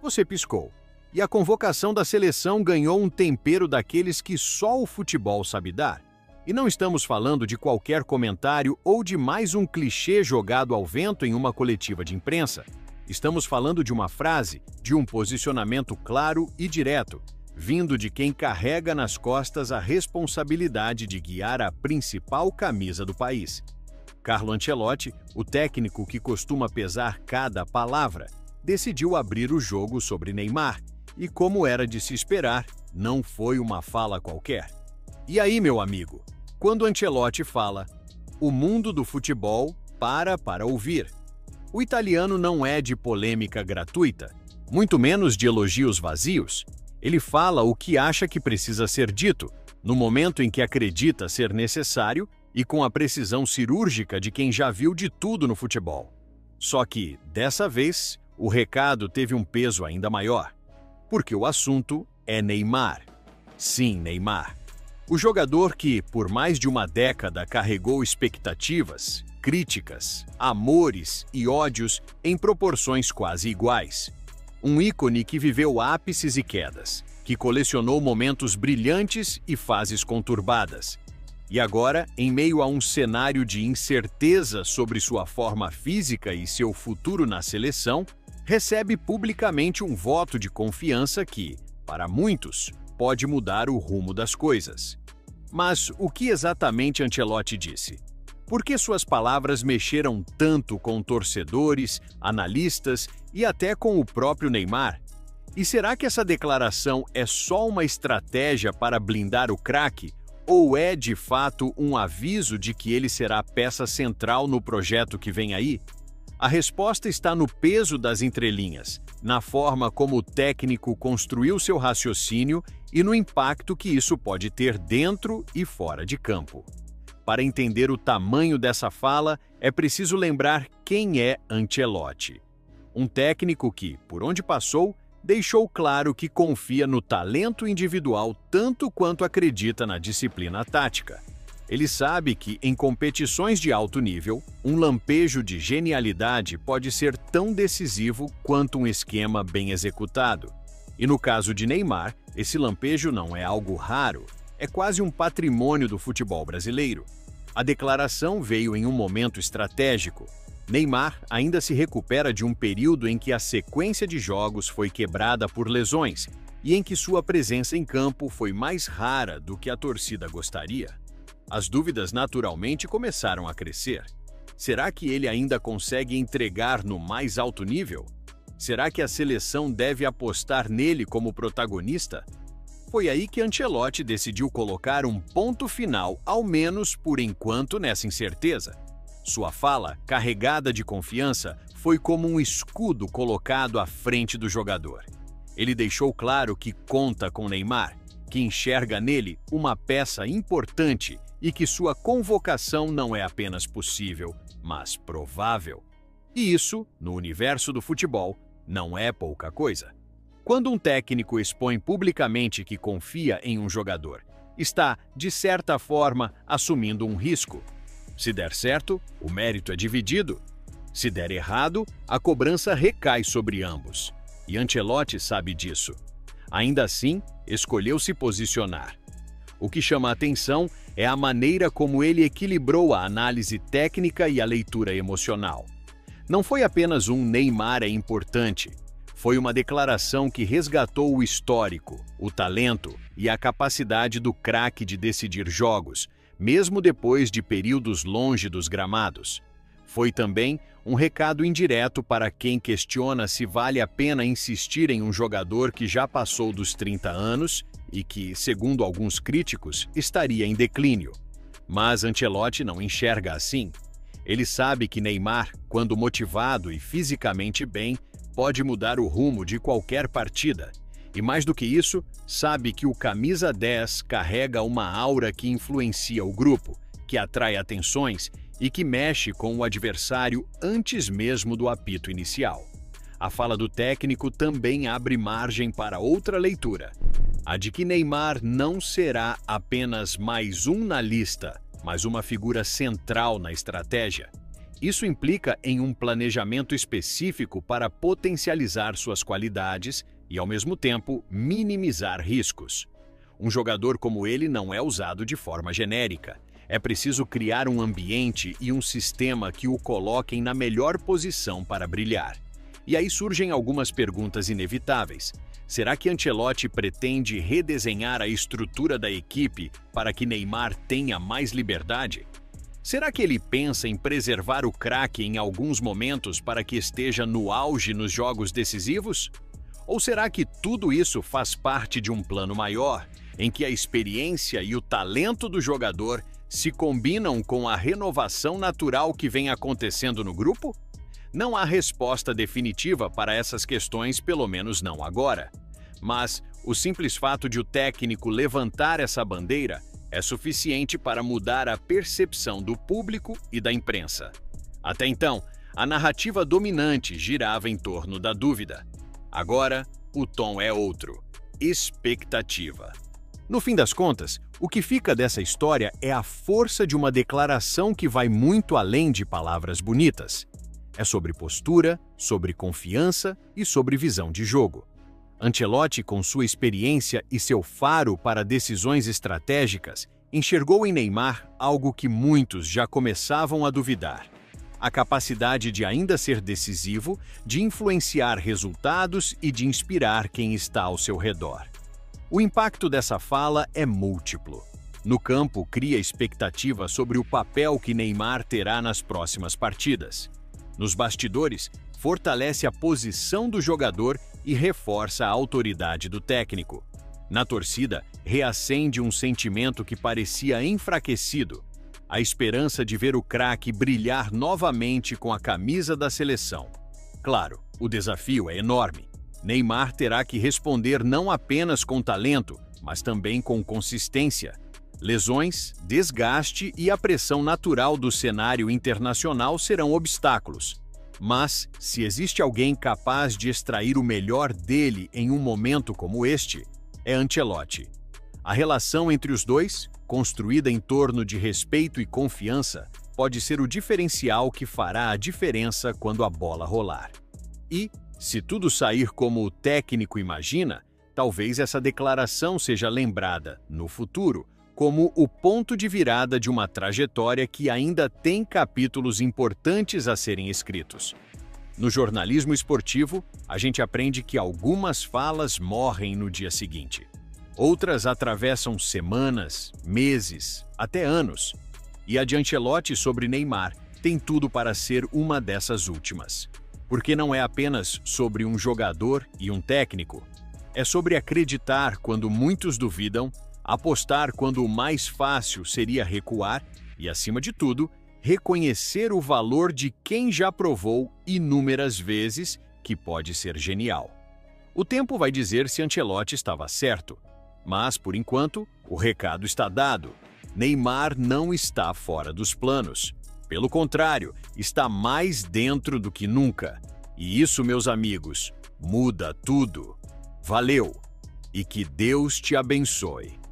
você piscou. E a convocação da seleção ganhou um tempero daqueles que só o futebol sabe dar. E não estamos falando de qualquer comentário ou de mais um clichê jogado ao vento em uma coletiva de imprensa. Estamos falando de uma frase, de um posicionamento claro e direto, vindo de quem carrega nas costas a responsabilidade de guiar a principal camisa do país. Carlo Ancelotti, o técnico que costuma pesar cada palavra, decidiu abrir o jogo sobre Neymar e, como era de se esperar, não foi uma fala qualquer. E aí, meu amigo, quando Ancelotti fala, o mundo do futebol para ouvir. O italiano não é de polêmica gratuita, muito menos de elogios vazios. Ele fala o que acha que precisa ser dito, no momento em que acredita ser necessário e com a precisão cirúrgica de quem já viu de tudo no futebol. Só que, dessa vez, o recado teve um peso ainda maior, porque o assunto é Neymar. Sim, Neymar. O jogador que, por mais de uma década, carregou expectativas, críticas, amores e ódios em proporções quase iguais. Um ícone que viveu ápices e quedas, que colecionou momentos brilhantes e fases conturbadas. E agora, em meio a um cenário de incerteza sobre sua forma física e seu futuro na seleção, recebe publicamente um voto de confiança que, para muitos, pode mudar o rumo das coisas. Mas o que exatamente Ancelotti disse? Por que suas palavras mexeram tanto com torcedores, analistas e até com o próprio Neymar? E será que essa declaração é só uma estratégia para blindar o craque? Ou é, de fato, um aviso de que ele será peça central no projeto que vem aí? A resposta está no peso das entrelinhas, na forma como o técnico construiu seu raciocínio e no impacto que isso pode ter dentro e fora de campo. Para entender o tamanho dessa fala, é preciso lembrar quem é Ancelotti. Um técnico que, por onde passou, deixou claro que confia no talento individual tanto quanto acredita na disciplina tática. Ele sabe que, em competições de alto nível, um lampejo de genialidade pode ser tão decisivo quanto um esquema bem executado. E no caso de Neymar, esse lampejo não é algo raro, é quase um patrimônio do futebol brasileiro. A declaração veio em um momento estratégico. Neymar ainda se recupera de um período em que a sequência de jogos foi quebrada por lesões e em que sua presença em campo foi mais rara do que a torcida gostaria. As dúvidas naturalmente começaram a crescer. Será que ele ainda consegue entregar no mais alto nível? Será que a seleção deve apostar nele como protagonista? Foi aí que Ancelotti decidiu colocar um ponto final, ao menos por enquanto, nessa incerteza. Sua fala, carregada de confiança, foi como um escudo colocado à frente do jogador. Ele deixou claro que conta com Neymar, que enxerga nele uma peça importante e que sua convocação não é apenas possível, mas provável. E isso, no universo do futebol, não é pouca coisa. Quando um técnico expõe publicamente que confia em um jogador, está, de certa forma, assumindo um risco. Se der certo, o mérito é dividido. Se der errado, a cobrança recai sobre ambos. E Ancelotti sabe disso. Ainda assim, escolheu se posicionar. O que chama a atenção é a maneira como ele equilibrou a análise técnica e a leitura emocional. Não foi apenas um Neymar é importante. Foi uma declaração que resgatou o histórico, o talento e a capacidade do craque de decidir jogos, mesmo depois de períodos longe dos gramados. Foi também um recado indireto para quem questiona se vale a pena insistir em um jogador que já passou dos 30 anos e que, segundo alguns críticos, estaria em declínio. Mas Ancelotti não enxerga assim. Ele sabe que Neymar, quando motivado e fisicamente bem, pode mudar o rumo de qualquer partida. E mais do que isso, sabe que o camisa 10 carrega uma aura que influencia o grupo, que atrai atenções e que mexe com o adversário antes mesmo do apito inicial. A fala do técnico também abre margem para outra leitura, a de que Neymar não será apenas mais um na lista, mas uma figura central na estratégia. Isso implica em um planejamento específico para potencializar suas qualidades e, ao mesmo tempo, minimizar riscos. Um jogador como ele não é usado de forma genérica. É preciso criar um ambiente e um sistema que o coloquem na melhor posição para brilhar. E aí surgem algumas perguntas inevitáveis. Será que Ancelotti pretende redesenhar a estrutura da equipe para que Neymar tenha mais liberdade? Será que ele pensa em preservar o craque em alguns momentos para que esteja no auge nos jogos decisivos? Ou será que tudo isso faz parte de um plano maior, em que a experiência e o talento do jogador se combinam com a renovação natural que vem acontecendo no grupo? Não há resposta definitiva para essas questões, pelo menos não agora. Mas o simples fato de o técnico levantar essa bandeira é suficiente para mudar a percepção do público e da imprensa. Até então, a narrativa dominante girava em torno da dúvida. Agora, o tom é outro: expectativa. No fim das contas, o que fica dessa história é a força de uma declaração que vai muito além de palavras bonitas. É sobre postura, sobre confiança e sobre visão de jogo. Ancelotti, com sua experiência e seu faro para decisões estratégicas, enxergou em Neymar algo que muitos já começavam a duvidar: a capacidade de ainda ser decisivo, de influenciar resultados e de inspirar quem está ao seu redor. O impacto dessa fala é múltiplo. No campo, cria expectativa sobre o papel que Neymar terá nas próximas partidas. Nos bastidores, fortalece a posição do jogador e reforça a autoridade do técnico. Na torcida, reacende um sentimento que parecia enfraquecido: a esperança de ver o craque brilhar novamente com a camisa da seleção. Claro, o desafio é enorme. Neymar terá que responder não apenas com talento, mas também com consistência. Lesões, desgaste e a pressão natural do cenário internacional serão obstáculos. Mas, se existe alguém capaz de extrair o melhor dele em um momento como este, é Ancelotti. A relação entre os dois, construída em torno de respeito e confiança, pode ser o diferencial que fará a diferença quando a bola rolar. E, se tudo sair como o técnico imagina, talvez essa declaração seja lembrada, no futuro, como o ponto de virada de uma trajetória que ainda tem capítulos importantes a serem escritos. No jornalismo esportivo, a gente aprende que algumas falas morrem no dia seguinte. Outras atravessam semanas, meses, até anos. E a de Ancelotti sobre Neymar tem tudo para ser uma dessas últimas. Porque não é apenas sobre um jogador e um técnico. É sobre acreditar quando muitos duvidam, apostar quando o mais fácil seria recuar e, acima de tudo, reconhecer o valor de quem já provou inúmeras vezes que pode ser genial. O tempo vai dizer se Ancelotti estava certo, mas, por enquanto, o recado está dado. Neymar não está fora dos planos. Pelo contrário, está mais dentro do que nunca. E isso, meus amigos, muda tudo. Valeu! E que Deus te abençoe.